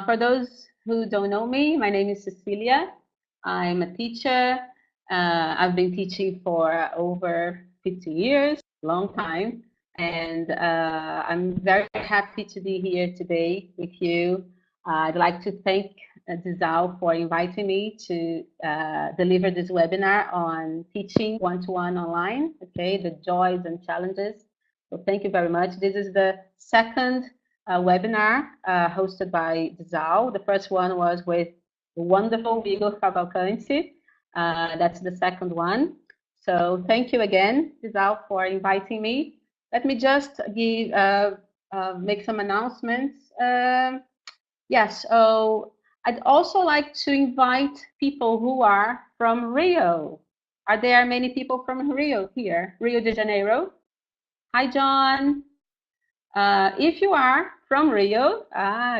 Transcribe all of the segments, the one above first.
For those who don't know me, my name is Cecilia. I'm a teacher. I've been teaching for over 15 years, long time. And I'm very happy to be here today with you. I'd like to thank Disal for inviting me to deliver this webinar on teaching one-to-one online, okay, the joys and challenges. So thank you very much. This is the second webinar hosted by Disal. The first one was with the wonderful Igor Cavalcanti. That's the second one. So thank you again, Disal, for inviting me. Let me just give make some announcements. Yes, so I'd also like to invite people who are from Rio. Are there many people from Rio here? Rio de Janeiro? Hi, John. If you are from Rio,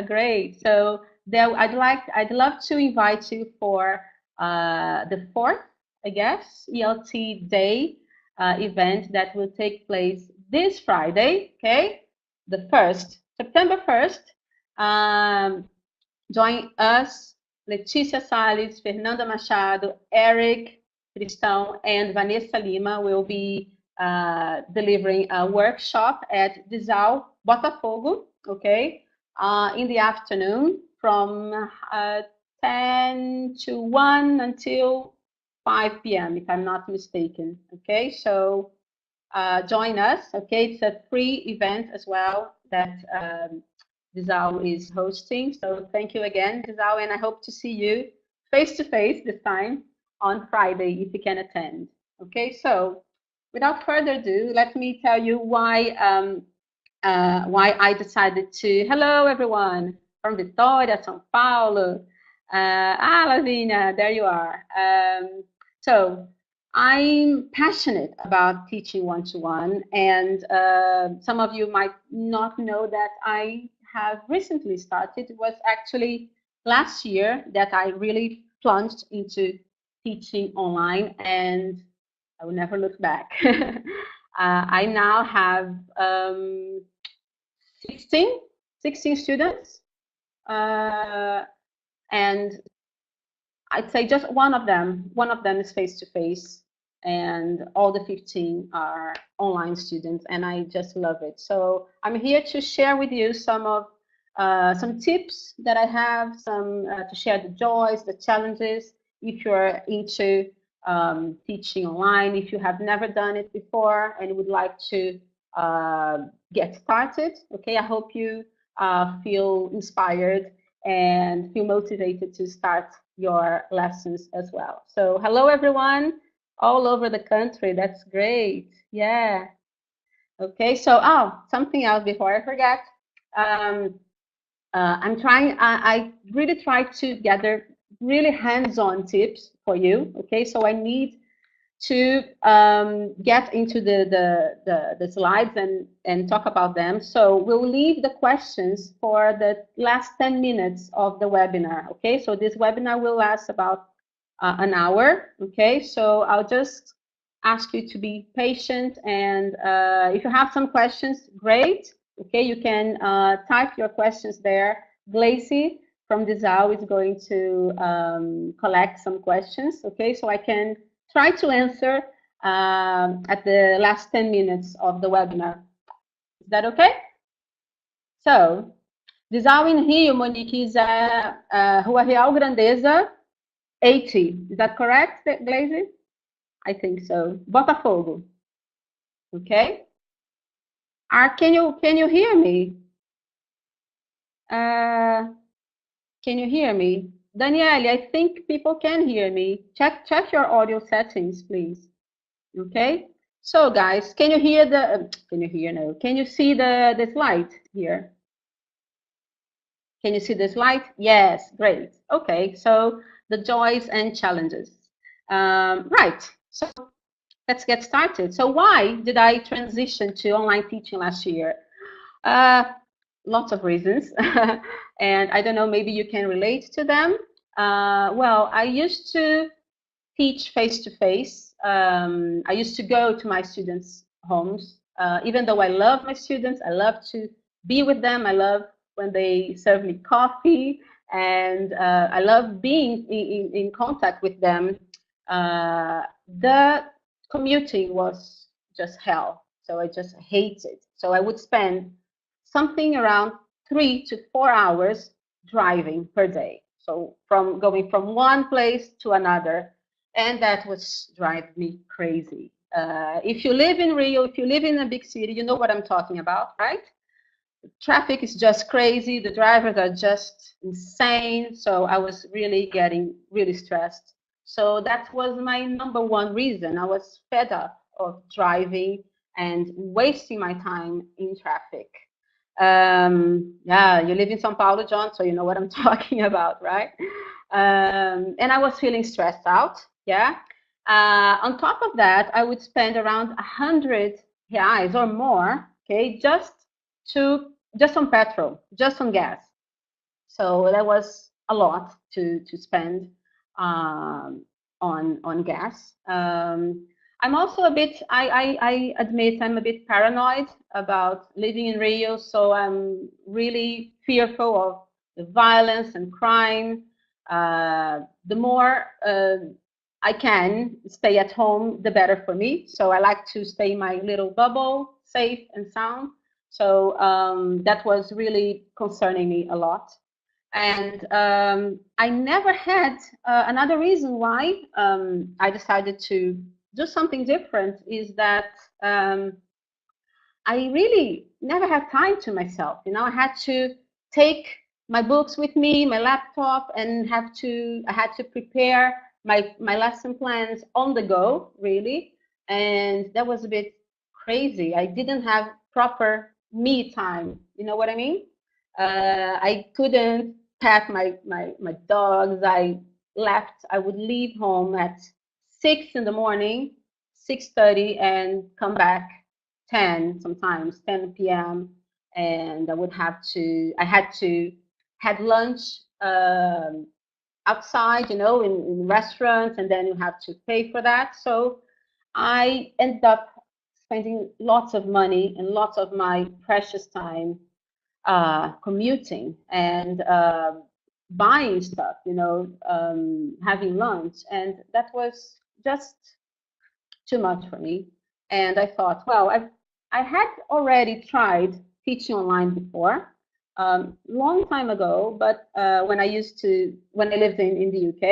great. So there, I'd love to invite you for the 4th, I guess, ELT Day event that will take place this Friday, okay? The 1st, September 1st. Join us, Letícia Salles, Fernanda Machado, Eric Cristão, and Vanessa Lima will be delivering a workshop at Disal, Botafogo, okay, in the afternoon from 10 to 1 until 5 p.m., if I'm not mistaken, okay? So join us, okay? It's a free event as well that Disal is hosting. So thank you again, Disal, and I hope to see you face-to-face this time on Friday if you can attend, okay? So without further ado, let me tell you why I decided to. Hello, everyone from Vitória, São Paulo. Lavínia, there you are. So I'm passionate about teaching one-to-one, and some of you might not know that I have recently started. It was actually last year that I really plunged into teaching online, and I will never look back. I now have 16 students, and I'd say just one of them is face-to-face, and all the 15 are online students, and I just love it. So I'm here to share with you some tips that I have, to share the joys, the challenges, if you're into teaching online, if you have never done it before and would like to get started, okay? I hope you feel inspired and feel motivated to start your lessons as well. So hello, everyone, all over the country. That's great. Yeah. Okay, so something else before I forget. I really try to gather really hands-on tips for you, okay? So I need to get into the slides and talk about them. So we'll leave the questions for the last 10 minutes of the webinar, okay? So this webinar will last about an hour, okay? So I'll just ask you to be patient, and if you have some questions, great, okay? You can type your questions there. Glacy from Disal is going to collect some questions, okay? So I can try to answer at the last 10 minutes of the webinar. Is that okay? So, Disal in Rio, Monique, is Rua Real Grandeza 80. Is that correct, Glazy? I think so. Botafogo. Okay. Can you hear me? Can you hear me? Danielle, I think people can hear me. Check your audio settings, please. Okay. So, guys, can you hear no? Can you see the slide here? Can you see the slide? Yes, great. Okay. So the joys and challenges. Right. So let's get started. So why did I transition to online teaching last year? Lots of reasons. And I don't know, maybe you can relate to them. Well, I used to teach face-to-face. I used to go to my students' homes. Even though I love my students, I love to be with them. I love when they serve me coffee, and I love being in contact with them. The commuting was just hell, so I just hated. So I would spend something around 3 to 4 hours driving per day. So from going from one place to another, and that was driving me crazy. If you live in Rio, if you live in a big city, you know what I'm talking about, right? Traffic is just crazy. The drivers are just insane. So I was really getting really stressed. So that was my number one reason. I was fed up of driving and wasting my time in traffic. Yeah, you live in São Paulo, John, so you know what I'm talking about, right? And I was feeling stressed out. Yeah. On top of that, I would spend around 100 reais or more, okay, just on petrol, just on gas. So that was a lot to spend on gas. I'm also a bit, I admit I'm a bit paranoid about living in Rio, so I'm really fearful of the violence and crime. The more I can stay at home, the better for me. So I like to stay in my little bubble, safe and sound. So that was really concerning me a lot. And I never had another reason why I decided to do something different is that I really never had time to myself. You know, I had to take my books with me, my laptop, and I had to prepare my lesson plans on the go, really. And that was a bit crazy. I didn't have proper me time. You know what I mean? I couldn't pet my dogs. I would leave home at 6 in the morning, 6:30, and come back 10, sometimes 10 p.m. And I had to had lunch outside, you know, in restaurants, and then you have to pay for that. So I ended up spending lots of money and lots of my precious time commuting and buying stuff, you know, having lunch. And that was just too much for me. And I thought, well, I had already tried teaching online before, long time ago, but when I lived in the UK.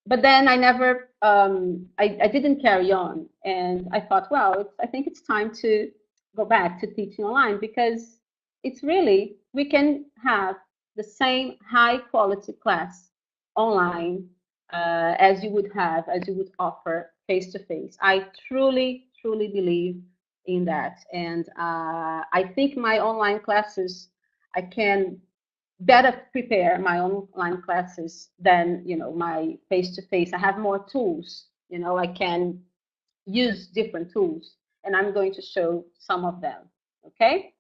But then I never, I didn't carry on. And I thought, well, I think it's time to go back to teaching online because it's really, we can have the same high quality class online as you would offer face to face. I truly, truly believe in that. And I think my online classes, I can better prepare my online classes than, you know, my face to face. I have more tools, you know, I can use different tools, and I'm going to show some of them. Okay.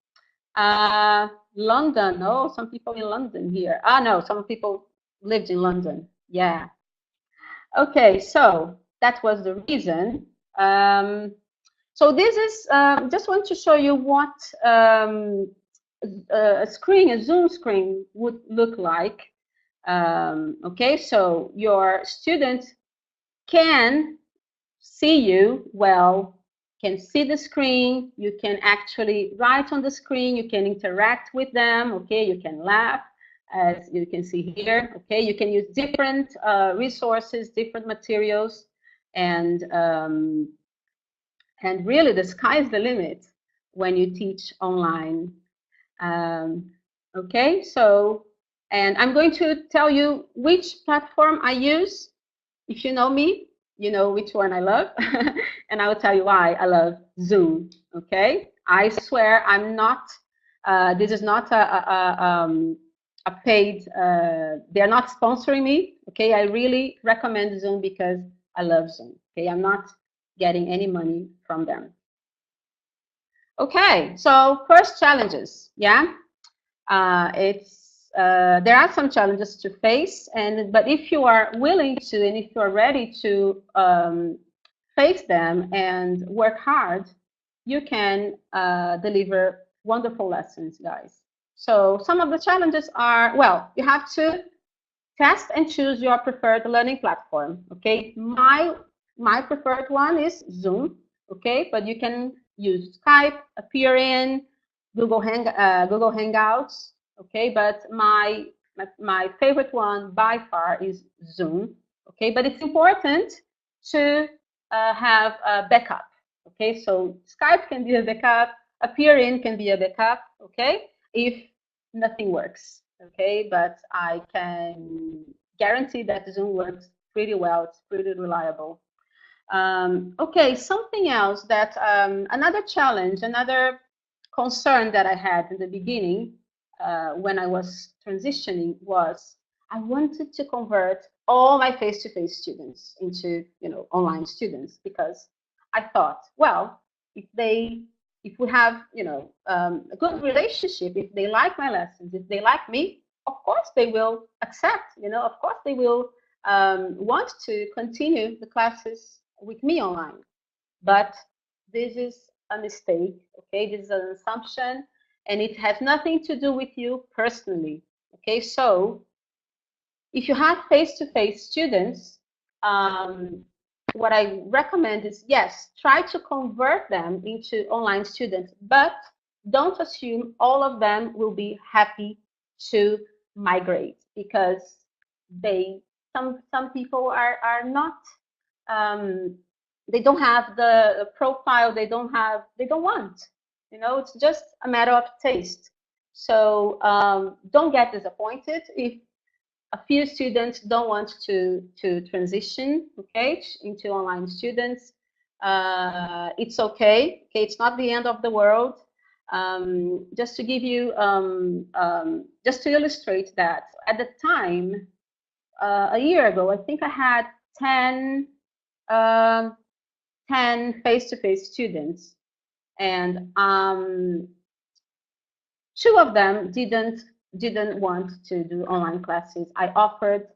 London. Oh, some people in London here. No, some people lived in London. Yeah. Okay, so that was the reason. So this is just want to show you what a Zoom screen would look like. Okay, so your student can see you well, can see the screen, you can actually write on the screen, you can interact with them, okay, you can laugh, as you can see here, okay, you can use different resources, different materials, and really the sky's the limit when you teach online. Okay, so, and I'm going to tell you which platform I use. If you know me, you know which one I love, and I will tell you why I love Zoom. Okay, I swear I'm not. This is not a paid. They're not sponsoring me. Okay, I really recommend Zoom because I love Zoom. Okay, I'm not getting any money from them. Okay, so first challenges. Yeah, there are some challenges to face, but if you are willing to, and if you are ready to face them and work hard, you can deliver wonderful lessons, guys. So some of the challenges are, well, you have to test and choose your preferred learning platform. Okay, my preferred one is Zoom. Okay, but you can use Skype, Appearin, Google Hangouts. Okay, but my favorite one by far is Zoom. Okay, but it's important to have a backup. Okay, so Skype can be a backup, Appearin can be a backup. Okay, if nothing works. Okay, but I can guarantee that Zoom works pretty well. It's pretty reliable. Okay, something else that another challenge, another concern that I had in the beginning when I was transitioning was I wanted to convert all my face-to-face students into, online students, because I thought, well, if we have, a good relationship, if they like my lessons, if they like me, of course they will accept, of course they will want to continue the classes with me online. But this is a mistake, okay? This is an assumption, and it has nothing to do with you personally, okay? So if you have face-to-face students, what I recommend is, yes, try to convert them into online students, but don't assume all of them will be happy to migrate, because some people are not, they don't have the profile, they don't want, it's just a matter of taste. So don't get disappointed if a few students don't want to transition, okay, into online students. It's okay. Okay, it's not the end of the world. Just to give you, just to illustrate that, at the time, a year ago, I think I had 10 face-to-face students, and 2 of them didn't want to do online classes. I offered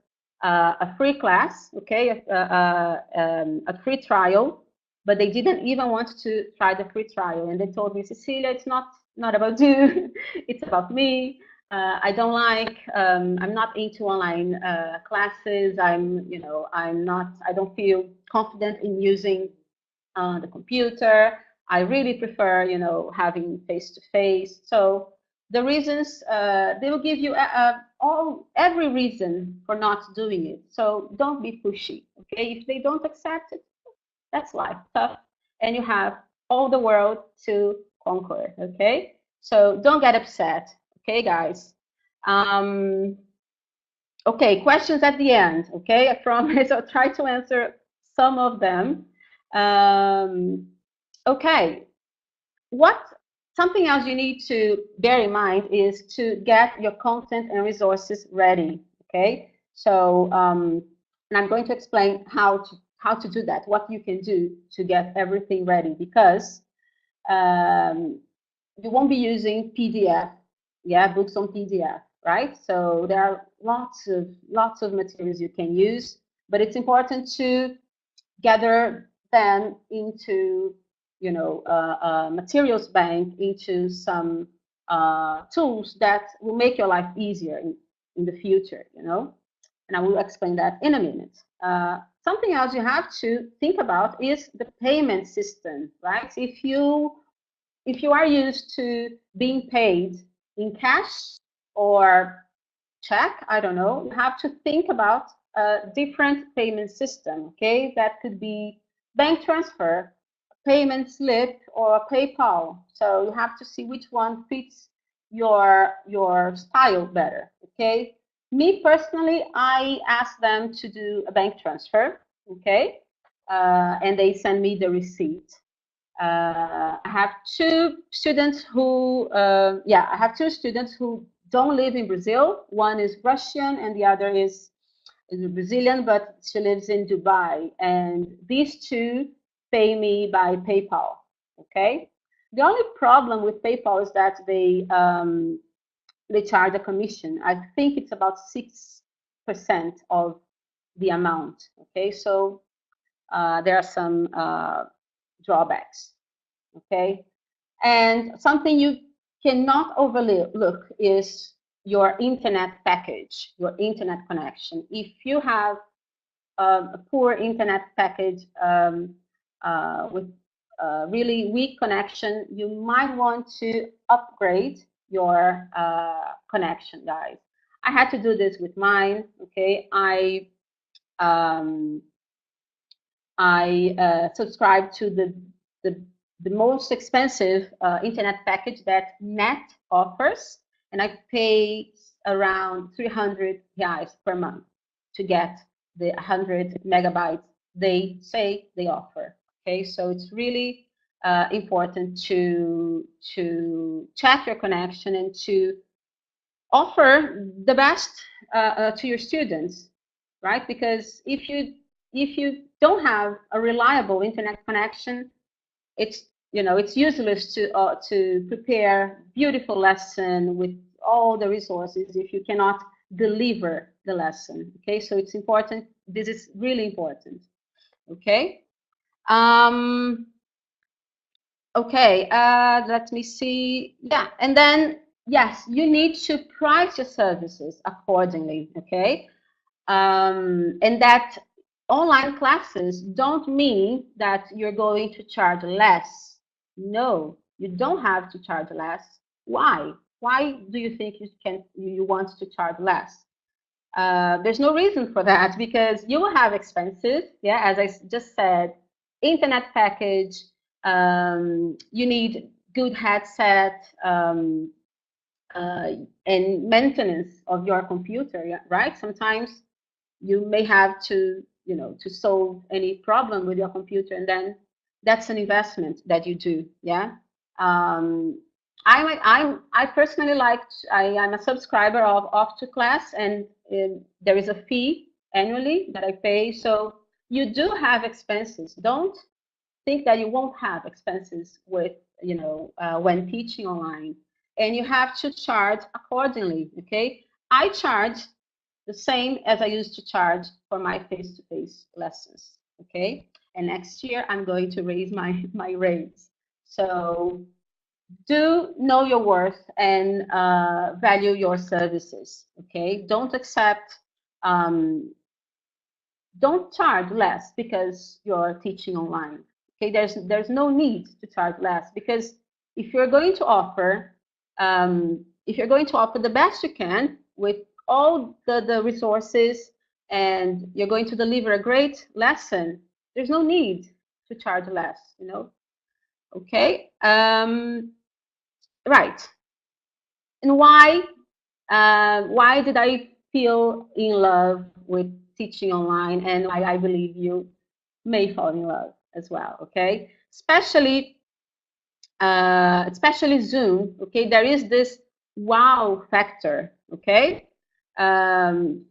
a free class, okay, a free trial, but they didn't even want to try the free trial, and they told me, Cecilia, it's not about you, it's about me. I don't like, I'm not into online classes. I don't feel confident in using the computer. I really prefer, having face-to-face. So the reasons, they will give you every reason for not doing it. So don't be pushy, okay? If they don't accept it, that's life, tough, and you have all the world to conquer, okay? So don't get upset, okay, guys? Okay, questions at the end, okay? I promise I'll try to answer some of them. Okay, something else you need to bear in mind is to get your content and resources ready, okay? So, and I'm going to explain how to do that, what you can do to get everything ready, because you won't be using PDF, books on PDF, right? So there are lots of materials you can use, but it's important to gather them into, materials bank, into some tools that will make your life easier in the future, and I will explain that in a minute. Something else you have to think about is the payment system, right? If you are used to being paid in cash or check, I don't know, you have to think about a different payment system, okay? That could be bank transfer, payment slip, or PayPal. So you have to see which one fits your style better, okay? Me personally, I ask them to do a bank transfer, okay? And they send me the receipt. I have 2 students who, I have 2 students who don't live in Brazil. One is Russian and the other is Brazilian, but she lives in Dubai. And these 2 pay me by PayPal, okay? The only problem with PayPal is that they charge a commission. I think it's about 6% of the amount, okay? So there are some drawbacks, okay? And something you cannot overlook is your internet package, your internet connection. If you have a poor internet package with really weak connection, you might want to upgrade your connection, guys. I had to do this with mine. Okay, um, I subscribe to the, the most expensive internet package that Net offers, and I pay around 300 reais per month to get the 100 megabytes they say they offer. Okay, so it's really important to check your connection and to offer the best to your students, right? Because if you don't have a reliable internet connection, it's it's useless to prepare beautiful lesson with all the resources if you cannot deliver the lesson. Okay, so it's important. This is really important. Okay. Okay, let me see. Yeah, and then, yes, you need to price your services accordingly, okay? And that online classes don't mean that you're going to charge less. No, you don't have to charge less. Why? Why do you think you want to charge less? There's no reason for that because you will have expenses. Yeah, as I just said, internet package. You need good headset and maintenance of your computer. Yeah, right? Sometimes you may have to to solve any problem with your computer, and then that's an investment that you do. Yeah. um, I personally I'm a subscriber of Off to Class, and there is a fee annually that I pay, so you do have expenses. Don't think that you won't have expenses with when teaching online, and you have to charge accordingly. Okay, I charge the same as I used to charge for my face-to-face lessons. Okay, and next year I'm going to raise my rates. So do know your worth and value your services. Okay, don't charge less because you're teaching online. Okay, there's no need to charge less, because if you're going to offer the best you can with all the resources, and you're going to deliver a great lesson, there's no need to charge less. Okay. Right. And why did I feel in love with teaching online, and why I believe you may fall in love as well? Okay, especially Zoom. Okay, there is this wow factor. Okay,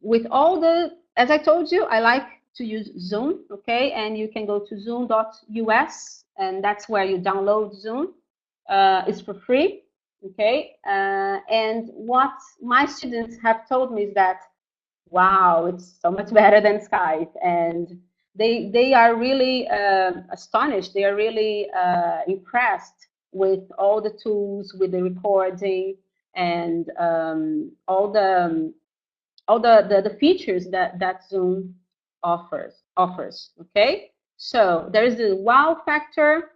with all the, as I told you, I like to use Zoom. Okay, and you can go to zoom.us, and that's where you download Zoom. It's for free. Okay, and what my students have told me is that, wow, it's so much better than Skype, and they are really astonished. They are really impressed with all the tools, with the recording, and all the features that Zoom offers. Okay, so there is the wow factor.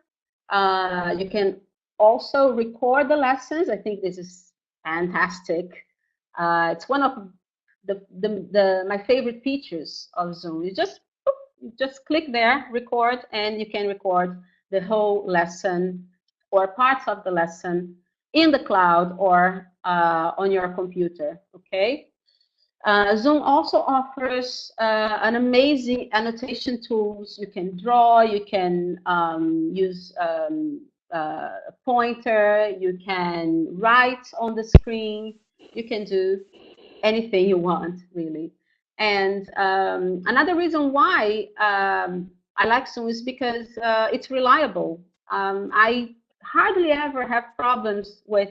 You can also record the lessons. I think this is fantastic. It's one of my favorite features of Zoom. You just click there, record, and you can record the whole lesson or parts of the lesson in the cloud or on your computer. Okay. Zoom also offers an amazing annotation tools. You can draw, you can use a pointer, you can write on the screen, you can do anything you want, really. And another reason why I like Zoom is because it's reliable. I hardly ever have problems with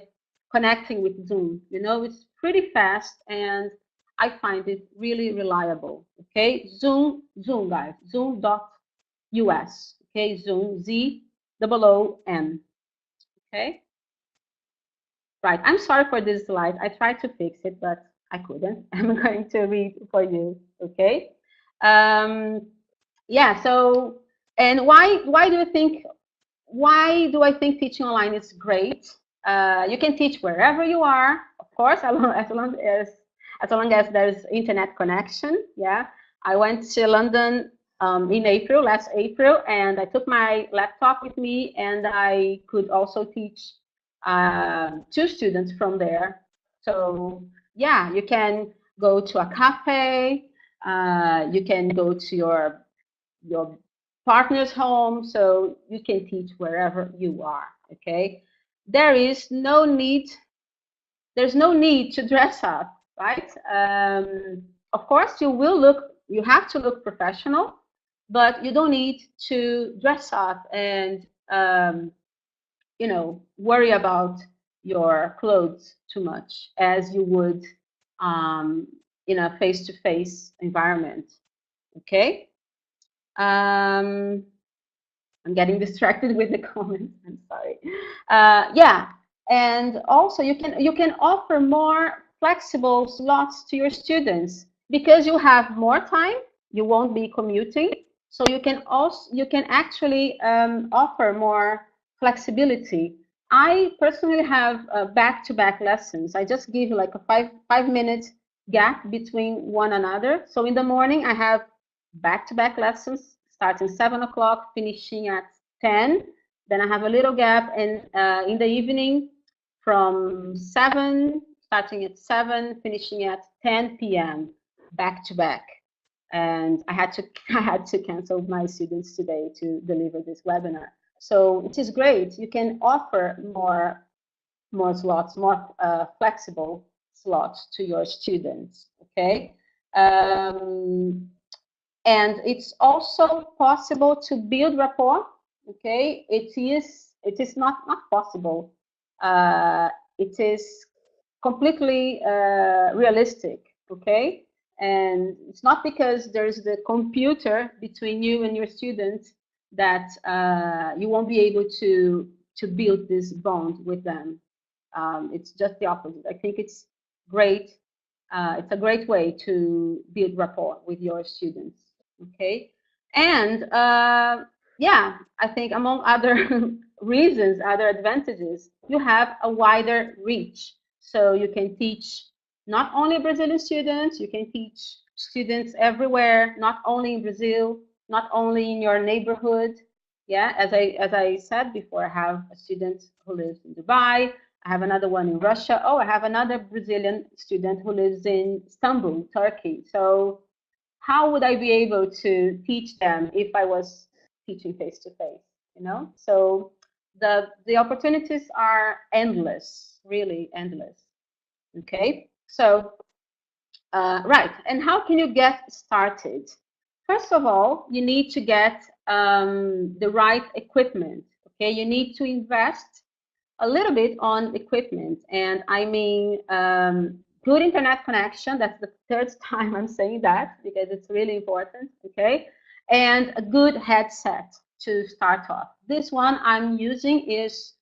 connecting with Zoom. It's pretty fast, and I find it really reliable. Okay, Zoom, guys, zoom.us. Okay, Zoom, ZOOM. Okay, Right. I'm sorry for this slide. I tried to fix it, but I couldn't. I'm going to read for you. Okay. Yeah. So, and why do you think why do I think teaching online is great? You can teach wherever you are, of course, as long as there's internet connection. Yeah, I went to London in April, last April, and I took my laptop with me, and I could also teach two students from there. So yeah, you can go to a cafe, you can go to your partner's home, so you can teach wherever you are. Okay, there's no need to dress up, right? Of course, you have to look professional, but you don't need to dress up and worry about your clothes too much as you would in a face-to-face environment. Okay. um, I'm getting distracted with the comments. I'm sorry. Yeah, and also you can offer more flexible slots to your students because you have more time. You won't be commuting, so you can actually offer more flexibility. I personally have back-to-back lessons. I just give like a five minute gap between one another. So in the morning I have back-to-back lessons starting 7 o'clock, finishing at 10. Then I have a little gap, and in the evening from 7, starting at 7, finishing at 10 p.m. back to back. And I had to cancel my students today to deliver this webinar. So it is great. You can offer more slots, more flexible slots to your students. Okay. And it's also possible to build rapport. Okay, it is not possible. It is completely realistic. Okay, and it's not because there's the computer between you and your students that you won't be able to build this bond with them. It's just the opposite. I think it's great. It's a great way to build rapport with your students. Okay, and yeah, I think among other reasons, other advantages, you have a wider reach. So you can teach not only Brazilian students, you can teach students everywhere, not only in Brazil, not only in your neighborhood. Yeah, as I said before, I have a student who lives in Dubai. I have another one in Russia. Oh, I have another Brazilian student who lives in Istanbul, Turkey. So how would I be able to teach them if I was teaching face to face? So the opportunities are endless, really endless. Okay, so right, and how can you get started? First of all, you need to get the right equipment. Okay, you need to invest a little bit on equipment, and I mean good internet connection. That's the third time I'm saying that because it's really important. Okay, and a good headset to start off. This one I'm using is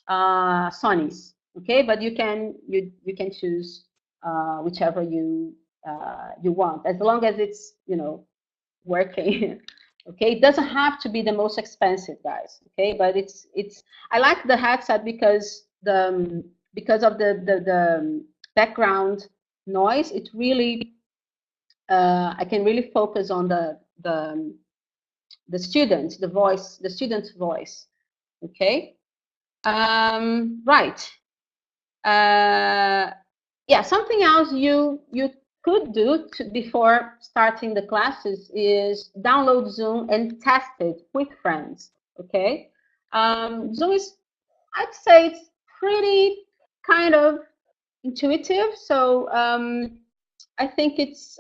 Sony's. Okay, but you can choose whichever you want, as long as it's working. Okay, it doesn't have to be the most expensive, guys. Okay, but it's I like the headset because of the background noise. It really I can really focus on the students, the student's voice. Okay, right. Yeah, something else you could do before starting the classes is download Zoom and test it with friends. Okay, Zoom is, I'd say, it's pretty kind of intuitive. So I think it's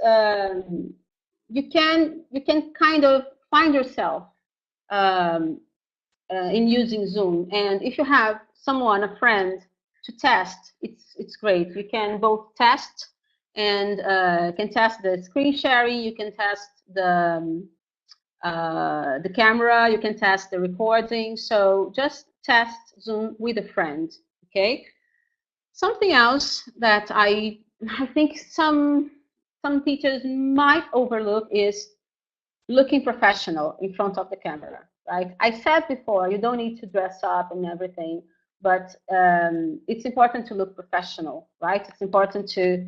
you can kind of find yourself um, in using Zoom, and if you have someone, a friend, to test, it's great. You can both test and can test the screen sharing. You can test the camera. You can test the recording. So just test Zoom with a friend. Okay. Something else that I think some teachers might overlook is looking professional in front of the camera, right? I said before, you don't need to dress up and everything, but it's important to look professional, right? It's important to,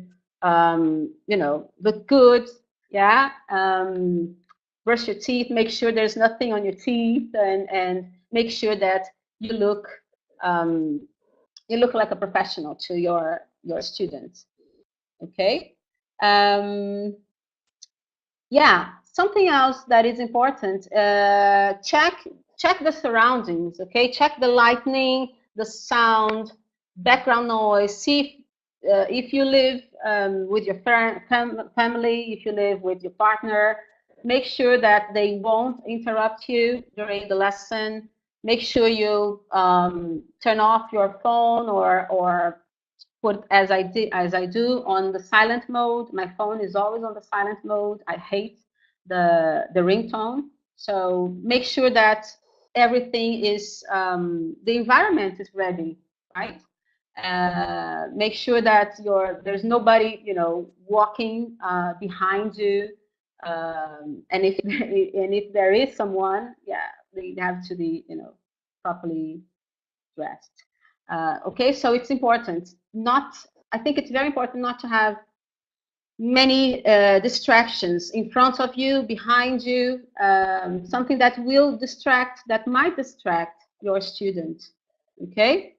look good, yeah. Brush your teeth, make sure there's nothing on your teeth, and make sure that you look um, like a professional to your students. Okay. Um, yeah, something else that is important, check the surroundings, okay? Check the lighting, the sound, background noise. See if you live with your family, if you live with your partner, make sure that they won't interrupt you during the lesson. Make sure you turn off your phone or put as I do on the silent mode. My phone is always on the silent mode. I hate the ringtone. So make sure that everything is the environment is ready, right? Make sure that there's nobody walking behind you. And if there is someone, yeah, they have to be properly dressed. Okay, so it's important I think it's very important not to have many distractions in front of you, behind you, something that might distract your student. Okay,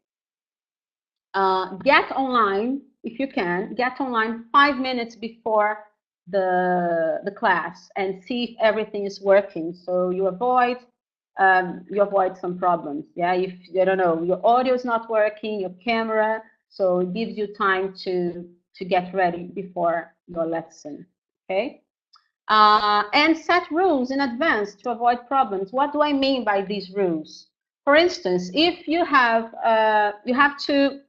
get online if you can. Get online 5 minutes before the class and see if everything is working. So you avoid some problems. Yeah, if I don't know, your audio is not working, your camera, so it gives you time to get ready before your lesson. Okay. And set rules in advance to avoid problems. What do I mean by these rules? For instance, if you have to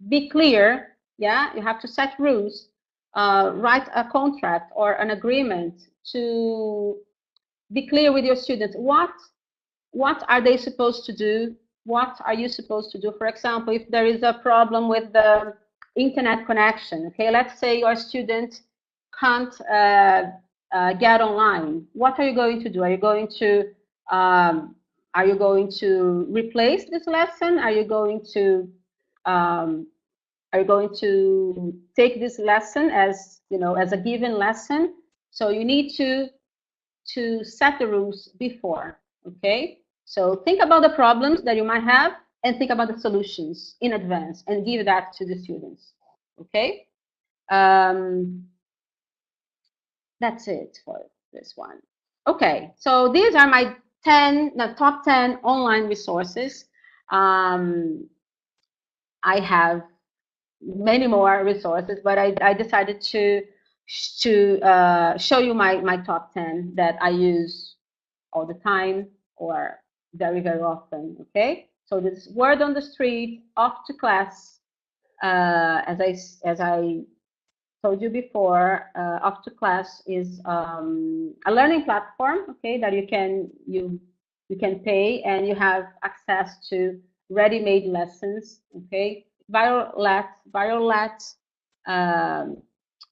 be clear, yeah, you have to set rules, write a contract or an agreement to be clear with your students. What are they supposed to do? What are you supposed to do? For example, if there is a problem with the internet connection, okay, let's say your student can't get online. What are you going to do? Are you going to replace this lesson? Are you going to take this lesson as as a given lesson? So you need to set the rules before. Okay, so think about the problems that you might have and think about the solutions in advance and give that to the students. Okay, that's it for this one. Okay, so these are my top 10 online resources. I have many more resources, but I decided to show you my top 10 that I use all the time or very, very often. Okay, so this word on the street, off to class, as I told you before, off to class is a learning platform. Okay, that you can pay and you have access to ready-made lessons. Okay, Viral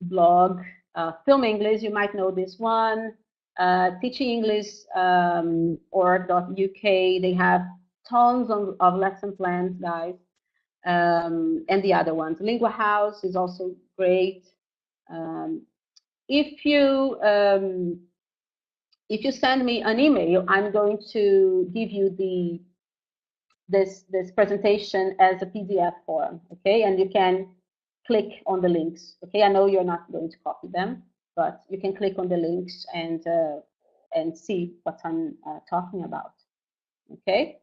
blog, Film English. You might know this one. Teaching English .uk. They have tons of lesson plans, guys, and the other ones. Lingua House is also great. If you send me an email, I'm going to give you this presentation as a PDF form, okay? And you can click on the links, okay? I know you're not going to copy them, but you can click on the links and see what I'm talking about, okay?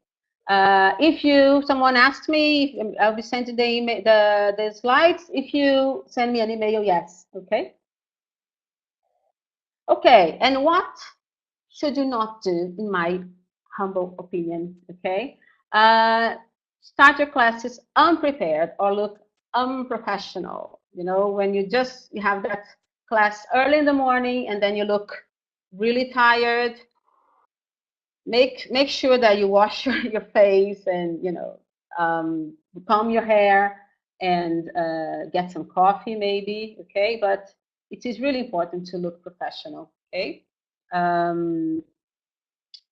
If someone asked me, I'll be sending the email, the slides. If you send me an email, yes, okay? Okay, and what should you not do, in my humble opinion, okay? Start your classes unprepared or look unprofessional. When you have that class early in the morning and then you look really tired, make sure that you wash your face and comb your hair and get some coffee maybe, okay? But it is really important to look professional, okay?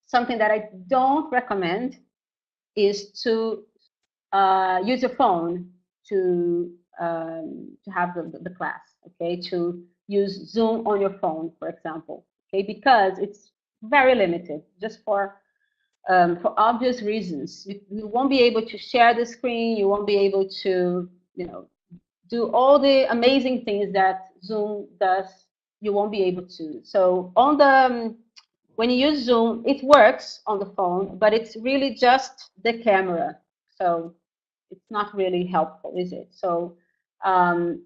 Something that I don't recommend is to use your phone to have the class, okay? To use Zoom on your phone, for example, okay? Because it's very limited, just for obvious reasons. You won't be able to share the screen. You won't be able to, you know, do all the amazing things that Zoom does. You won't be able to. So on the when you use Zoom, it works on the phone, but it's really just the camera. So it's not really helpful, is it? So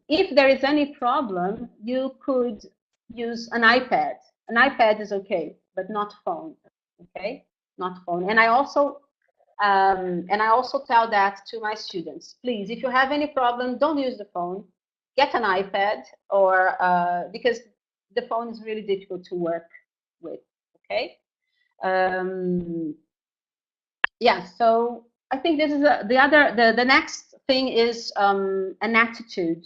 if there is any problem, you could use an iPad. An iPad is okay, but not phone. Okay, not phone. And I also tell that to my students. Please, if you have any problem, don't use the phone. Get an iPad, or because the phone is really difficult to work with. Okay. Yeah. So I think this is the next thing is an attitude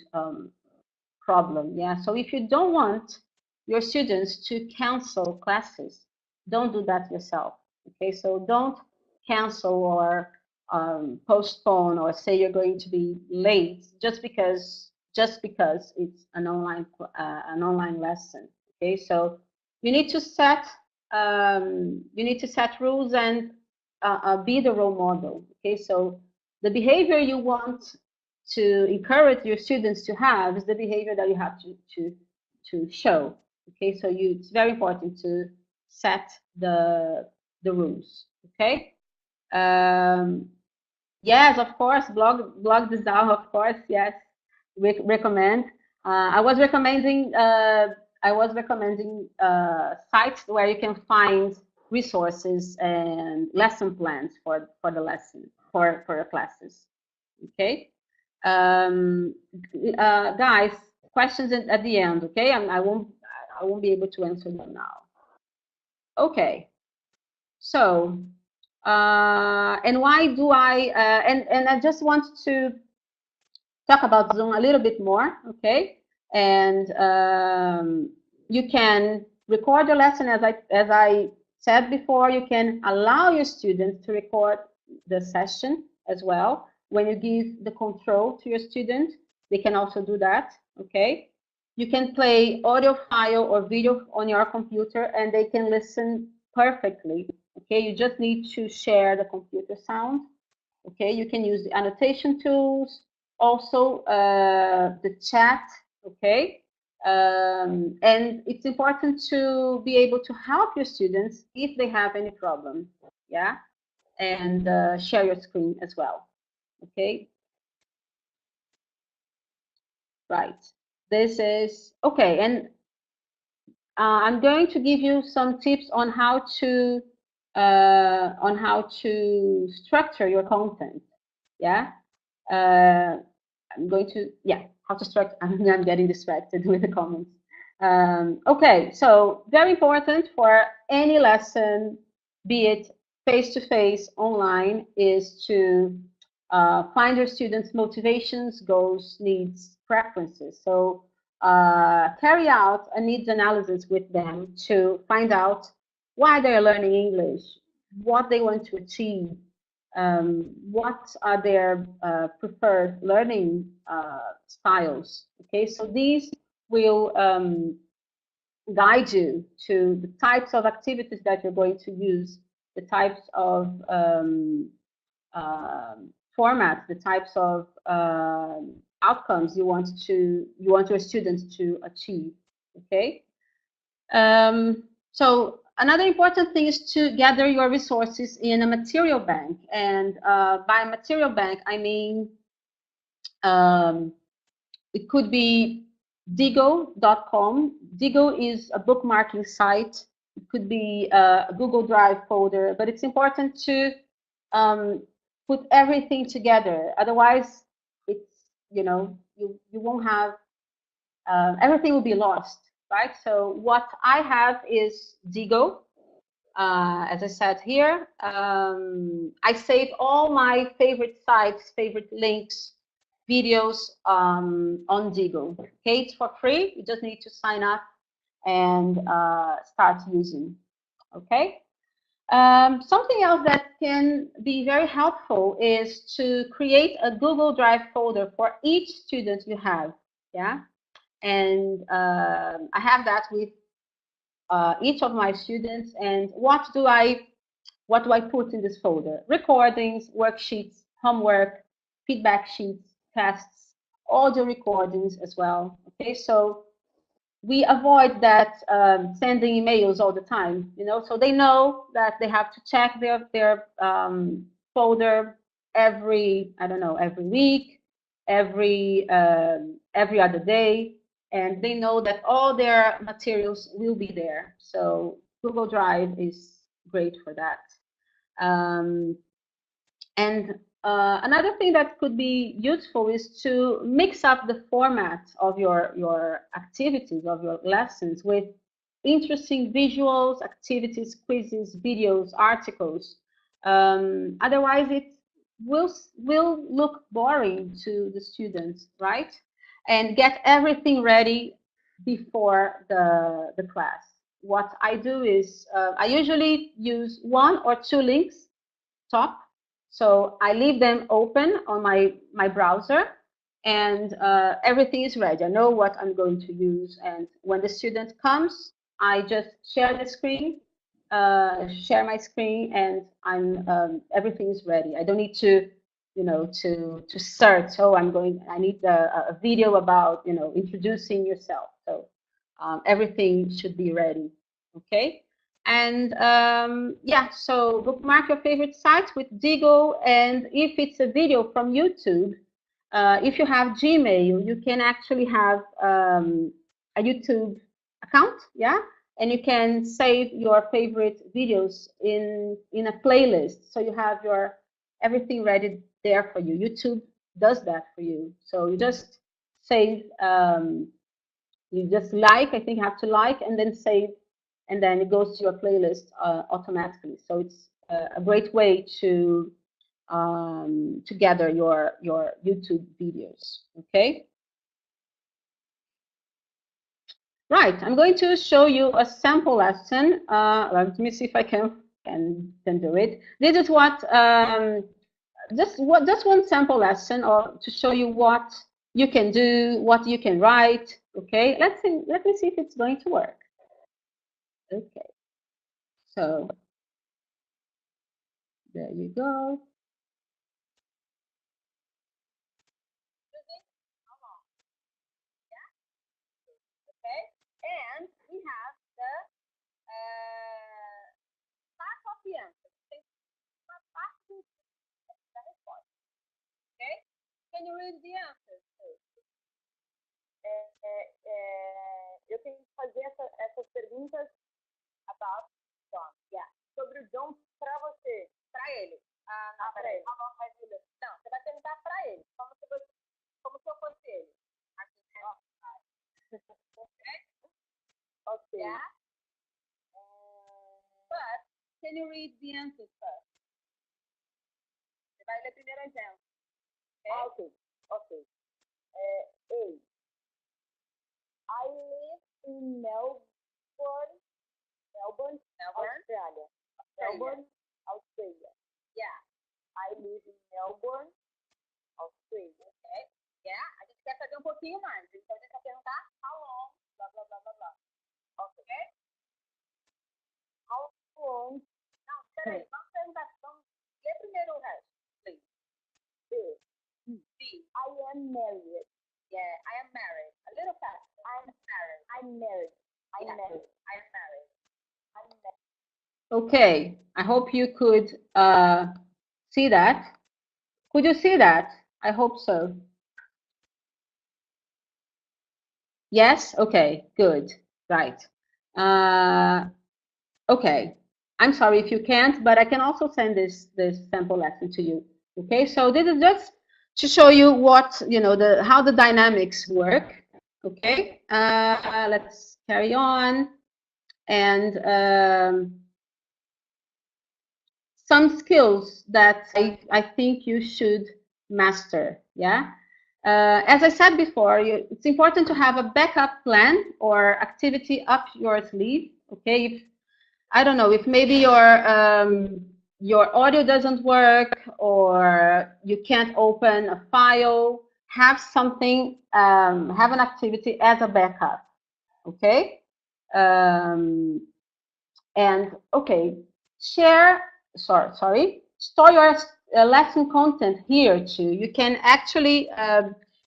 problem. Yeah. So if you don't want your students to cancel classes, don't do that yourself. Okay. So don't cancel or postpone or say you're going to be late just because it's an online lesson. Okay. So you need to set rules and be the role model. Okay. So the behavior you want to encourage your students to have is the behavior that you have to show. Okay, so it's very important to set the rules. Okay. Yes, of course, blog Disal, of course, yes, recommend. I was recommending sites where you can find resources and lesson plans for the lesson for your classes. Okay. Guys, questions at the end. Okay, I won't be able to answer them now. Okay. So, and why do I? And I just want to talk about Zoom a little bit more. Okay, and you can record your lesson as I said before. You can allow your students to record the session as well. When you give the control to your student, they can also do that. Okay, you can play audio file or video on your computer, and they can listen perfectly. Okay, you just need to share the computer sound. Okay, you can use the annotation tools, also the chat. Okay, and it's important to be able to help your students if they have any problem. Yeah, and share your screen as well. Okay, right. This is okay, and I'm going to give you some tips on how to structure your content. Yeah. I'm going to, yeah, how to structure. I'm getting distracted with the comments. Okay, so very important for any lesson, be it face-to-face, online, is to find your students' motivations, goals, needs, preferences. So carry out a needs analysis with them to find out why they're learning English, what they want to achieve, what are their preferred learning styles. Okay, so these will guide you to the types of activities that you're going to use, the types of formats, the types of outcomes you want your students to achieve. Okay. So another important thing is to gather your resources in a material bank. And by material bank, I mean it could be digo.com. Digo is a bookmarking site. It could be a Google Drive folder, but it's important to put everything together. Otherwise, it's, you won't have, everything will be lost. Right, so what I have is Digo. As I said here, I save all my favorite sites, favorite links, videos on Disal. Okay, it's for free. You just need to sign up and start using. Okay. Something else that can be very helpful is to create a Google Drive folder for each student you have. Yeah, and I have that with each of my students. And what do I put in this folder? Recordings, worksheets, homework, feedback sheets, tests, audio recordings as well. Okay, so we avoid that sending emails all the time, you know, so they know that they have to check their folder every, I don't know, every week, every other day, and they know that all their materials will be there. So Google Drive is great for that. And another thing that could be useful is to mix up the format of your activities, of your lessons, with interesting visuals, activities, quizzes, videos, articles. Otherwise, it will look boring to the students, right? And get everything ready before the class. What I do is I usually use 1 or 2 links top. So I leave them open on my browser, and everything is ready. I know what I'm going to use, and when the student comes, I just share the screen, share my screen, and everything is ready. I don't need to, you know, to search. Oh, I need a video about, you know, introducing yourself. So everything should be ready. Okay. And yeah, so bookmark your favorite sites with Digo. And if it's a video from YouTube, if you have Gmail, you can actually have a YouTube account, yeah? And you can save your favorite videos in a playlist. So you have your everything ready there for you. YouTube does that for you. So you just save, you just like, I think you have to like and then save, and then it goes to your playlist automatically. So it's a great way to gather your YouTube videos. Okay. Right. I'm going to show you a sample lesson. Let me see if I can do it. This is what just one sample lesson, or to show you what you can do, what you can write. Okay. Let me see if it's going to work. Okay. So there you go. Okay, and we have the part of the answer. Okay, can you read the answer? Eu tenho que fazer essas perguntas about John. Yeah. Sobre o John para você, para ele. Não, para ele. Não, você vai perguntar para ele, como se eu fosse ele. Okay. Okay. Yeah. But can you read the answer first? Você vai ler primeiro as answers. Okay. A. I live in Melbourne, Australia. Melbourne, Australia. Yeah. I live in Melbourne, Australia. Okay. Yeah. A gente quer saber um pouquinho mais. Então a gente vai perguntar how long, blá, blá, blá, blá, blá. Okay. How long? Não, peraí. Vamos perguntar. Vamos ler primeiro o resto, please. B. I am married. Yeah, I am married. A little fast. I'm married. Okay, I hope you could see that. Could you see that? I hope so. Yes? Okay, good. Right. Okay. I'm sorry if you can't, but I can also send this sample lesson to you. Okay, so this is just to show you what, you know, how the dynamics work. Okay, let's carry on. And some skills that I think you should master. Yeah. As I said before, it's important to have a backup plan or activity up your sleeve. Okay, if I don't know, if maybe your audio doesn't work or you can't open a file, have something, have an activity as a backup. Okay, um, and okay, share. Store your lesson content here too. You can actually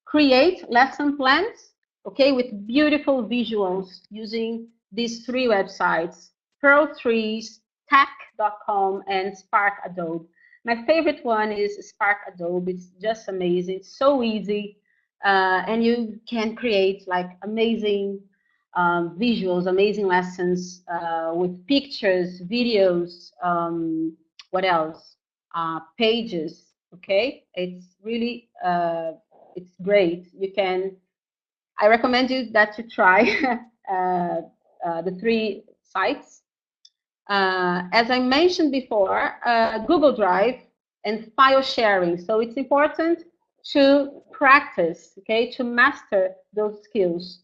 create lesson plans. Okay, with beautiful visuals using these three websites: Pearl3, Tech.com, and Spark Adobe. My favorite one is Spark Adobe. It's just amazing. It's so easy, and you can create like amazing visuals, amazing lessons with pictures, videos, what else? Pages. Okay, it's really it's great. You can. I recommend you that you try the three sites. As I mentioned before, Google Drive and file sharing. So it's important to practice, okay, to master those skills.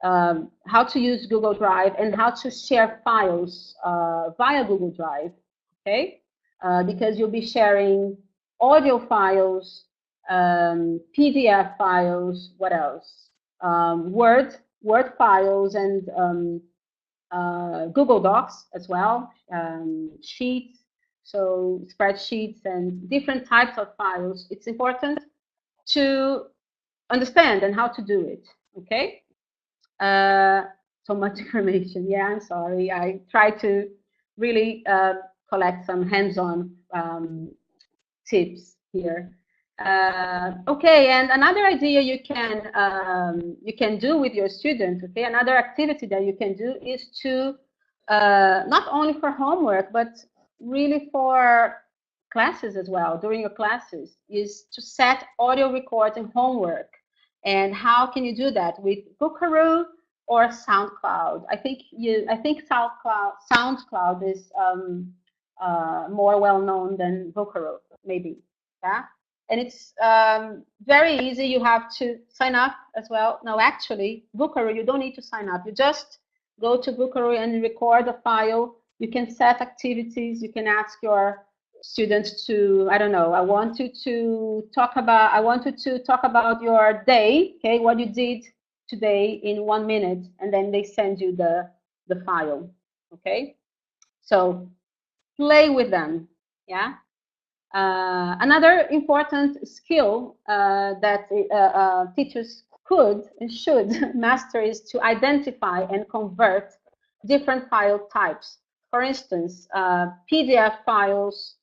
How to use Google Drive and how to share files via Google Drive, okay? Because you'll be sharing audio files, PDF files, what else? Word files, and Google Docs as well, sheets, so spreadsheets and different types of files. It's important to understand and how to do it, okay? So much information. Yeah, I'm sorry. I try to really collect some hands-on tips here. Okay, and another idea you can do with your students. Okay, another activity that you can do is to not only for homework but really for classes as well. During your classes, is to set audio recording homework. And how can you do that? With Bookaroo or SoundCloud? I think SoundCloud is more well known than Bookaroo, maybe. Yeah, and it's very easy. You have to sign up as well. No, actually, Bookaroo, you don't need to sign up. You just go to Bookaroo and record a file. You can set activities. You can ask your students to, I don't know, I want you to talk about your day, okay, what you did today in 1 minute, and then they send you the file, okay? So play with them, yeah. Another important skill that teachers could and should master is to identify and convert different file types. For instance, PDF files,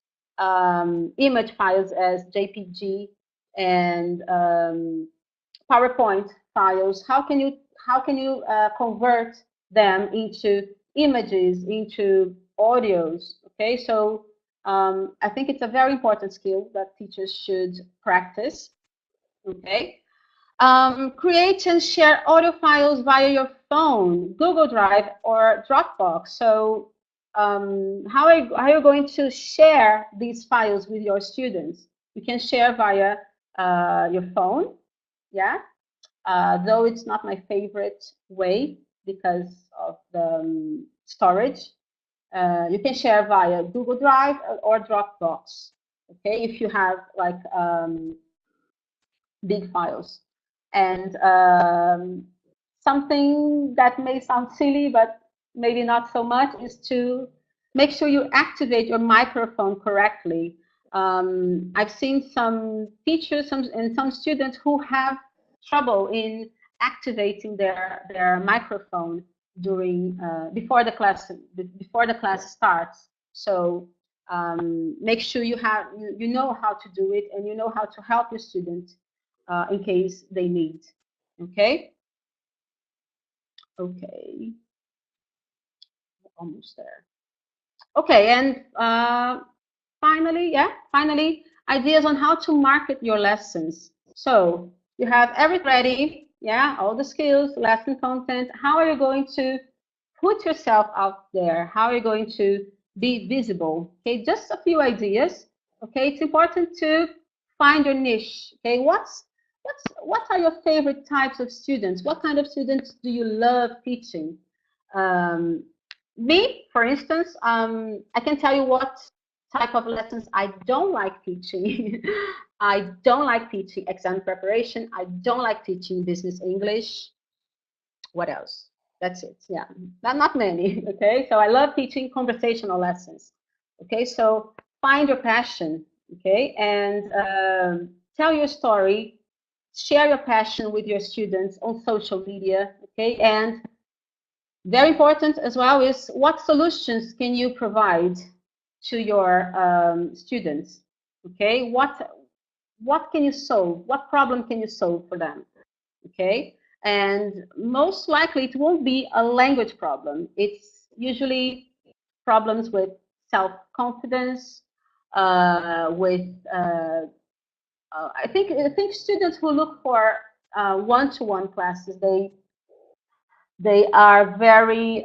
image files as JPG, and PowerPoint files. How can you convert them into images, into audios? Okay, so I think it's a very important skill that teachers should practice. Okay. Create and share audio files via your phone, Google Drive, or Dropbox. So how are you going to share these files with your students? You can share via your phone, yeah. Though it's not my favorite way because of the storage. You can share via Google Drive or Dropbox, okay, if you have like big files. And something that may sound silly, but maybe not so much, is to make sure you activate your microphone correctly. I've seen some teachers and some students who have trouble in activating their microphone during before the class starts. So make sure you know how to do it, and you know how to help your students in case they need. Okay. Okay. Almost there. Okay, and finally, ideas on how to market your lessons. So you have everything ready, yeah, all the skills, lesson content. How are you going to put yourself out there? How are you going to be visible? Okay, just a few ideas. Okay, it's important to find your niche. Okay, what are your favorite types of students? What kind of students do you love teaching? Um, Me, for instance, I can tell you what type of lessons I don't like teaching. I don't like teaching exam preparation. I don't like teaching business English. What else? That's it. Yeah, not many. Okay, so I love teaching conversational lessons. Okay, so find your passion. Okay, and tell your story. Share your passion with your students on social media. Okay, and very important as well is what solutions can you provide to your students? Okay, what can you solve? What problem can you solve for them? Okay, and most likely it won't be a language problem. It's usually problems with self-confidence, with I think students who look for one-to-one classes, they are very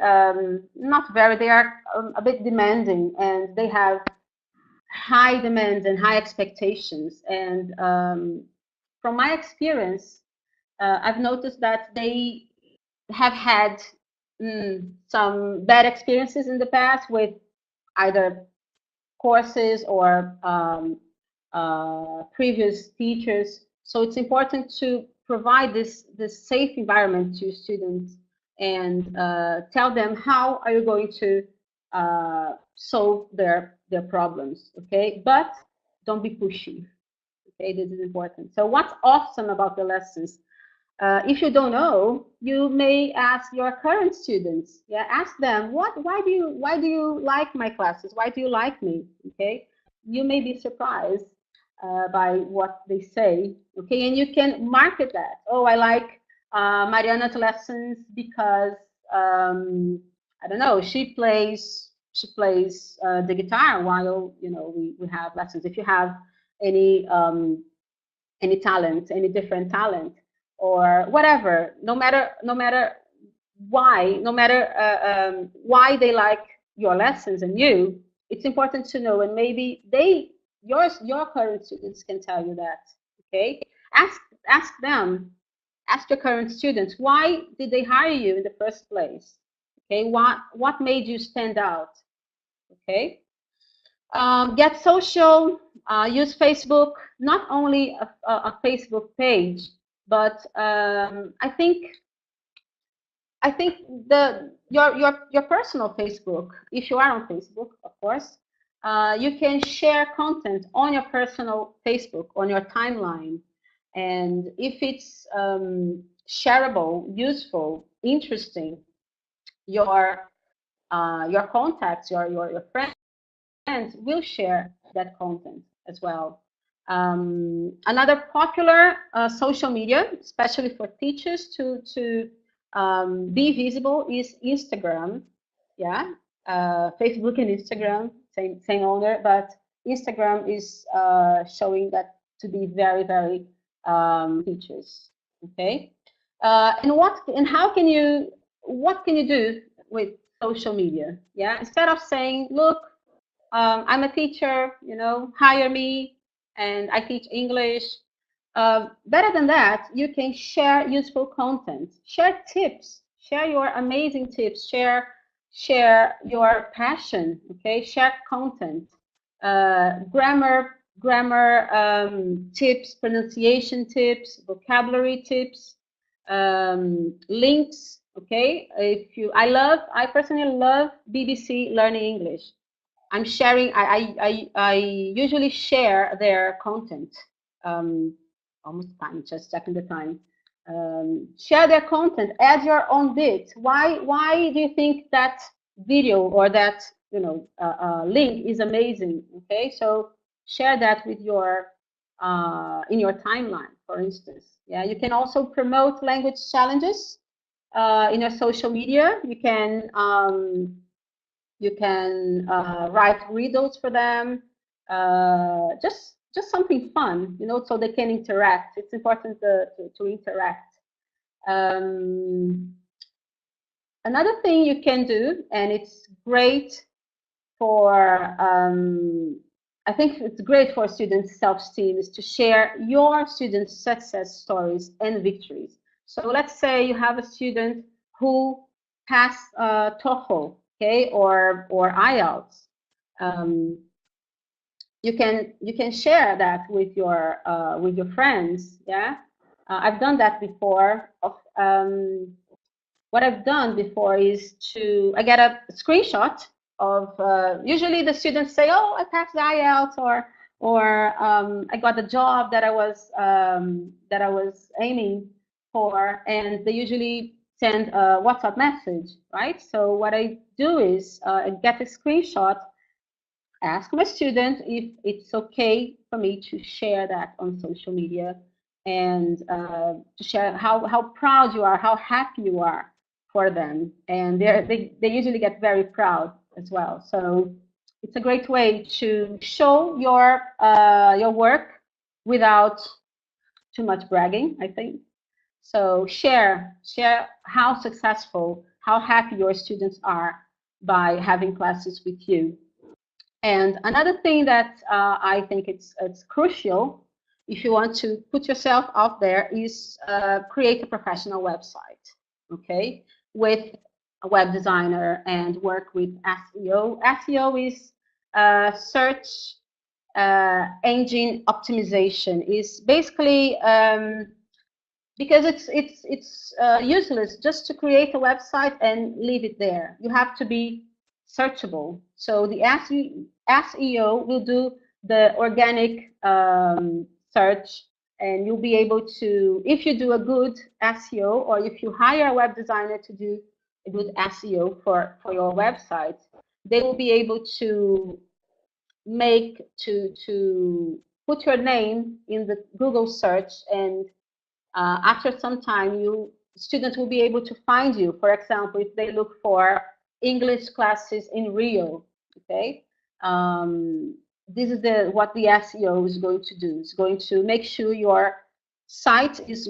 not very, they are a bit demanding, and they have high demands and high expectations. And from my experience, I've noticed that they have had some bad experiences in the past with either courses or previous teachers. So it's important to provide this safe environment to students and tell them how are you going to solve their problems. Okay, but don't be pushy. Okay, this is important. So what's awesome about the lessons? If you don't know, you may ask your current students. Yeah, ask them why do you like my classes? Why do you like me? Okay, you may be surprised by what they say. Okay, and you can market that. Oh, I like Mariana's lessons because I don't know. She plays the guitar while we have lessons. If you have any talent, any different talent, or whatever, no matter why, no matter why they like your lessons and you, it's important to know. And maybe your current students can tell you that. Okay, ask ask them, ask your current students, why did they hire you in the first place? Okay, what made you stand out? Okay. Get social, use Facebook, not only a Facebook page, but I think your personal Facebook, if you are on Facebook, of course, you can share content on your personal Facebook, on your timeline. And if it's shareable, useful, interesting, your contacts, your friends will share that content as well. Another popular social media, especially for teachers to be visible, is Instagram. Yeah, Facebook and Instagram, same owner, but Instagram is showing that to be very, very teachers. Okay, and how can you what can you do with social media? Yeah, instead of saying, look, I'm a teacher, hire me, and I teach English. Better than that, you can share useful content, share tips, share your amazing tips, share your passion. Okay, share content, grammar tips, pronunciation tips, vocabulary tips, links. Okay, I personally love BBC Learning English. I'm sharing. I usually share their content. Um, Almost time. Just checking the time. Share their content. Add your own bit. Why do you think that video or that link is amazing? Okay, so share that with your in your timeline, for instance. Yeah, you can also promote language challenges in your social media. You can write riddles for them, just something fun, so they can interact. It's important to interact. Um, Another thing you can do, and it's great for I think it's great for students' self-esteem is to share your students' success stories and victories. So let's say you have a student who passed TOEFL, okay, or IELTS. Um, you can share that with your friends. Yeah, I've done that before. What I've done before is I get a screenshot of usually the students say, oh, I passed the IELTS, or I got the job that I was aiming for, and they usually send a WhatsApp message, right? So what I do is I get a screenshot, ask my student if it's okay for me to share that on social media, and to share how proud you are, how happy you are for them. And they usually get very proud as well. So it's a great way to show your work without too much bragging, I think. So share how successful, how happy your students are by having classes with you. And another thing that I think it's crucial if you want to put yourself out there is create a professional website, okay, with a web designer and work with SEO. SEO is search engine optimization. Is basically because it's useless just to create a website and leave it there. You have to be searchable. So the SEO will do the organic search, and you'll be able to, if you do a good SEO, or if you hire a web designer to do a good SEO for your website, they will be able to put your name in the Google search, and after some time, students will be able to find you. For example, if they look for English classes in Rio, okay, this is what the SEO is going to do. It's going to make sure your site is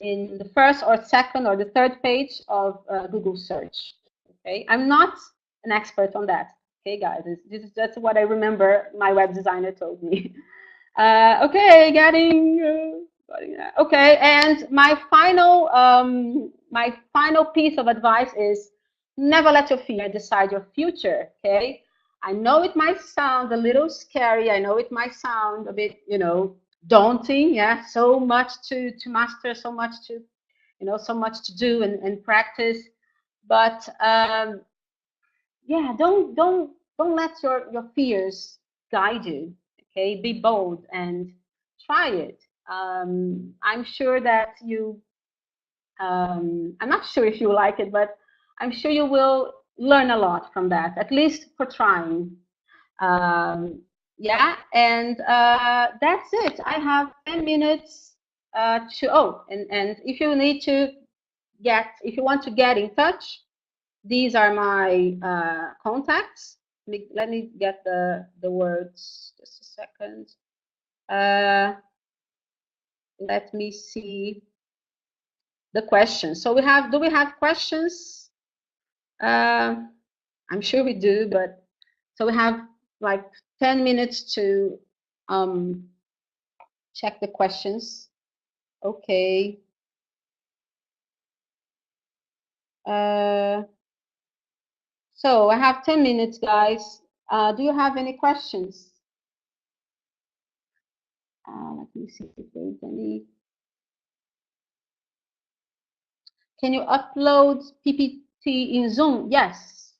in the first or second or the third page of Google search. Okay, I'm not an expert on that. Okay, guys, this is just what I remember my web designer told me. Okay, okay, and my final piece of advice is never let your fear decide your future. Okay, I know it might sound a little scary. I know it might sound a bit, daunting. Yeah, so much to master, so much to, so much to do and practice. But yeah, don't let your fears guide you. Okay, be bold and try it. I'm sure that I'm not sure if you like it, but I'm sure you will learn a lot from that, at least for trying. Yeah, and that's it. I have 10 minutes and if you need to if you want to get in touch, these are my contacts. Let me get the words, just a second. Let me see the questions. So do we have questions? I'm sure we do, but so we have like 10 minutes to check the questions. Okay. So I have 10 minutes, guys. Do you have any questions? Let me see if there's any. Can you upload PPT in Zoom? Yes.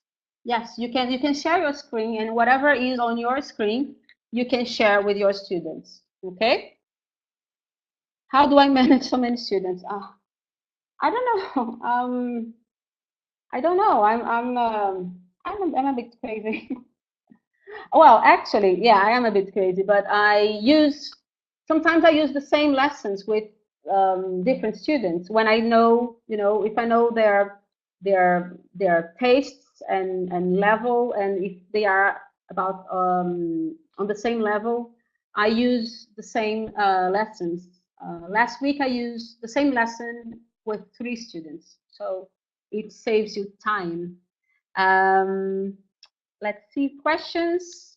Yes, you can. You can share your screen, and whatever is on your screen, you can share with your students. Okay? How do I manage so many students? I don't know. I don't know. I'm a bit crazy. Well, actually, yeah, I am a bit crazy, but sometimes I use the same lessons with different students when I know, if I know their tastes and level, and if they are about on the same level, I use the same lessons. Last week I used the same lesson with 3 students, so it saves you time. Let's see questions.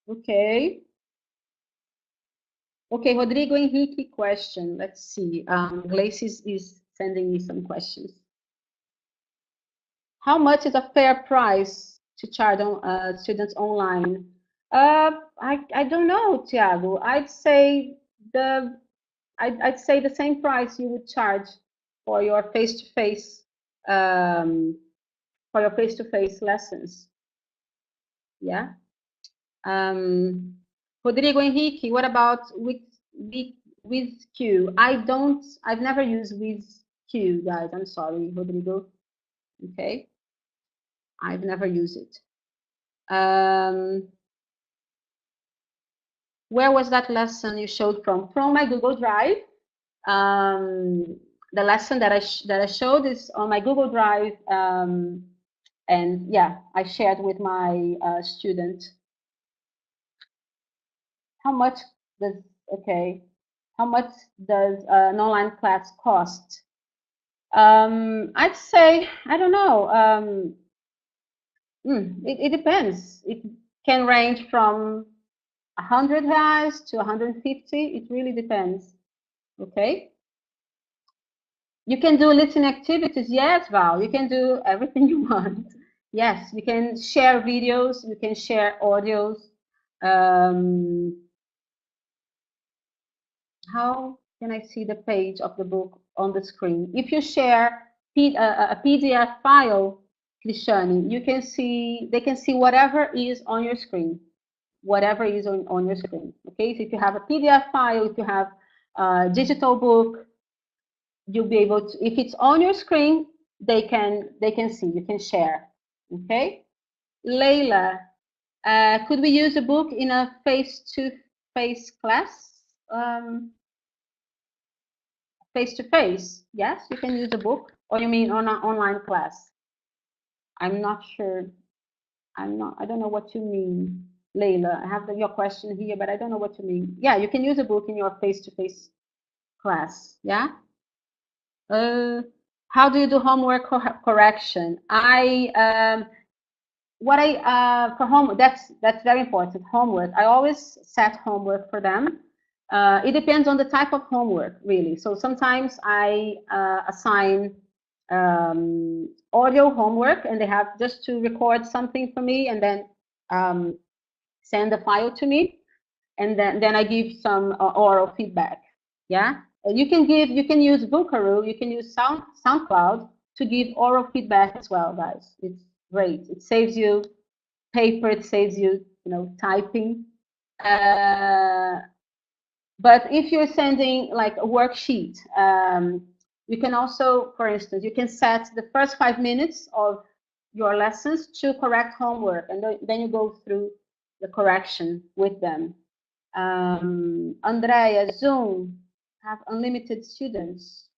Okay. Okay, Rodrigo Henrique question. Let's see. Gleice is sending me some questions. How much is a fair price to charge on, students online? I don't know, Tiago. I'd say the same price you would charge for your face-to-face um, for your face-to-face lessons. Yeah. Rodrigo Henrique, what about with Q? I've never used with Q, guys. I'm sorry, Rodrigo. Okay, I've never used it. Where was that lesson you showed from? From my Google Drive. The lesson that I showed is on my Google Drive, and yeah, I shared with my student. How much does okay? How much does an online class cost? I'd say I don't know. It depends. It can range from 100 reais to 150. It really depends. Okay. You can do listening activities. Yes, Val. You can do everything you want. Yes, you can share videos. You can share audios. How can I see the page of the book on the screen? If you share a PDF file, Cristiane, you can see, they can see whatever is on your screen, whatever is on your screen. Okay, so if you have a PDF file, if you have a digital book, you'll be able to, if it's on your screen, they can see, you can share. Okay, Leila, could we use a book in a face-to-face class? Face-to-face, yes, you can use a book, or you mean on an online class? I'm not sure. I don't know what you mean, Leila. I have your question here, but I don't know what you mean. Yeah, you can use a book in your face-to-face class. Yeah. Uh, how do you do homework correction? For homework, that's very important. Homework, I always set homework for them. It depends on the type of homework, really. So sometimes I assign audio homework, and they have just to record something for me, and then send the file to me, and then I give some oral feedback. Yeah, you can use Bookaroo, you can use SoundCloud to give oral feedback as well, guys. It's great. It saves you paper, it saves you, typing. But if you're sending like a worksheet, you can also, for instance, you can set the first 5 minutes of your lessons to correct homework, and then you go through the correction with them. Andrea, Zoom have unlimited students.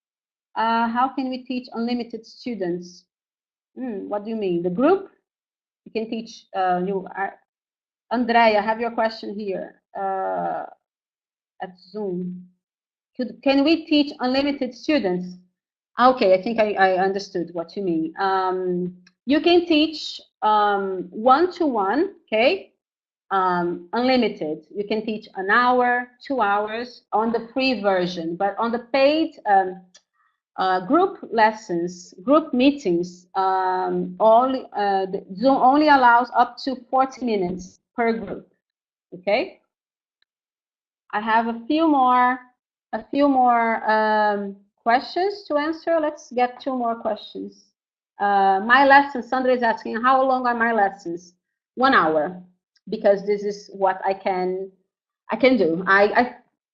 How can we teach unlimited students? What do you mean? The group? You can teach Andrea, I have your question here at Zoom. Can we teach unlimited students? Okay, I think I understood what you mean. You can teach one-to-one, okay? Unlimited. You can teach an hour, 2 hours on the free version, but on the paid group lessons, group meetings, Zoom only allows up to 40 minutes per group. Okay. I have a few more questions to answer. Let's get 2 more questions. My lessons, Sandra is asking, how long are my lessons? 1 hour, because this is what I can do.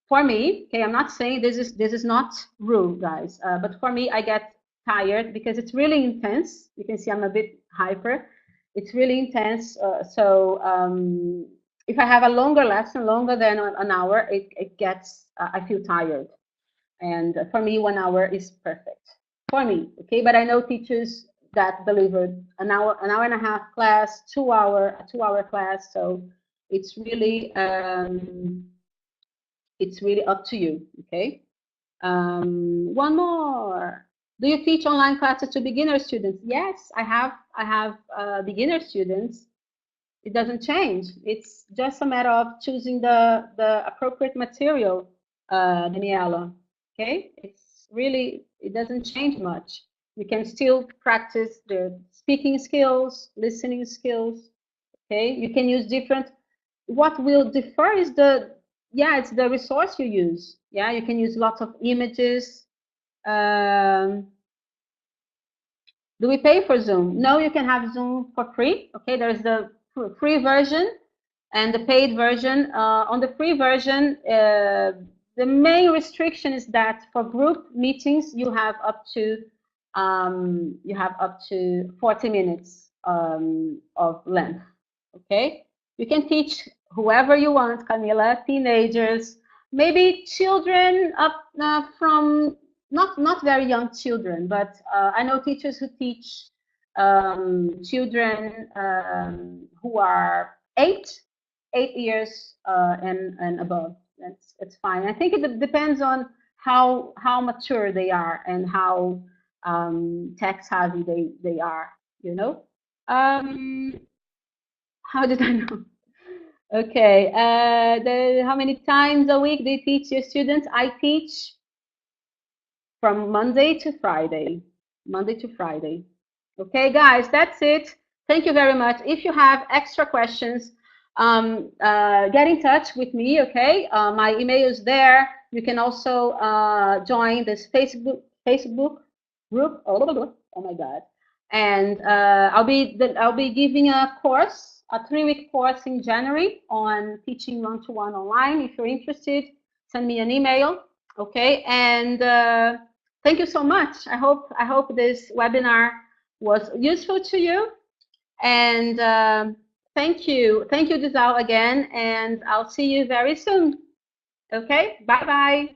For me, okay, I'm not saying this is not rude, guys, but for me, I get tired because it's really intense. You can see I'm a bit hyper. It's really intense. So if I have a longer lesson, longer than an hour, it gets, I feel tired. And for me, 1 hour is perfect for me. Okay, but I know teachers that delivered an hour and a half class, 2 hour, a 2 hour class. So it's really up to you. Okay. One more. Do you teach online classes to beginner students? Yes, I have beginner students. It doesn't change. It's just a matter of choosing the appropriate material, Daniela. Okay, it's really, it doesn't change much. You can still practice the speaking skills, listening skills. Okay, you can use different. What will differ is it's the resource you use. Yeah, you can use lots of images. Um, do we pay for Zoom? No, you can have Zoom for free. Okay, there's the free version and the paid version. On the free version, the main restriction is that for group meetings, you have up to 40 minutes of length. Okay, you can teach whoever you want, Camila, teenagers, maybe children up from not very young children, but I know teachers who teach children who are 8 years and above. It's fine. I think it depends on how mature they are and how tech savvy they are. You know. How did I know? Okay. How many times a week they teach your students? I teach from Monday to Friday. Monday to Friday. Okay, guys, that's it. Thank you very much. If you have extra questions, get in touch with me, okay? My email is there. You can also join this Facebook group. Oh my God. And I'll be giving a course, a 3-week course in January on teaching one-to-one online. If you're interested, send me an email, okay? And thank you so much. I hope this webinar was useful to you. And thank you, Disal, again. And I'll see you very soon. Okay, bye-bye.